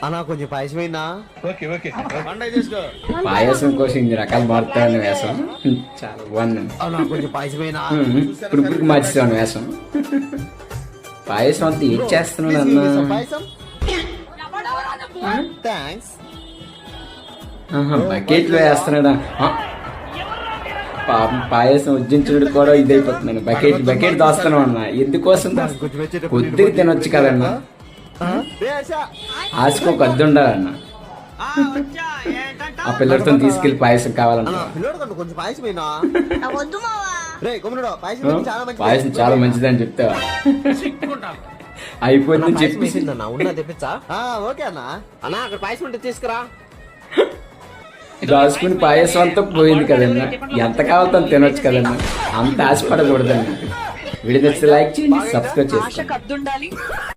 అన్నా కొంచెం పాయసమైనా పాయసం కోసం ఇన్ని రకాలు మారుతాను వేసం. చాలా బాగుంది. అన్నా కొంచెం పాయసమైనా ఇప్పుడు మార్చేసాను వేసం. పాయసం అంతా ఏం చేస్తున్నాడు అన్న? పాయసం థ్యాంక్స్. బకెట్లో వేస్తున్నాడా? పాయసం ఉజ్జించుడు కూడా ఇదైపోతున్నాను. బకెట్ దోస్తున్నావు అన్న. ఎందుకోసం కొద్దిగా తినొచ్చు కదన్నా. ఆశకు ఒక అద్దు ఉండాలన్న. ఆ పిల్లడితో తీసుకెళ్లి పాయసం కావాలన్నా. కొంచెం పాయసమైనా పాయసం చాలా మంచిదని చెప్తావా? అయిపోయిందని చెప్పేసి ఉన్నా తెప్పించా. ఓకే అన్నా. అన్నా అక్కడ పాయసం ఉంటే తీసుకురా. రాసుకుని పాయసం అంతా పోయింది కదన్నా. ఎంత కావాలో తినొచ్చు కదన్నా. అంత ఆశపడకూడదన్నా. వీడియో నచ్చితే లైక్ చేయండి, సబ్స్క్రైబ్ చేసుకోండి.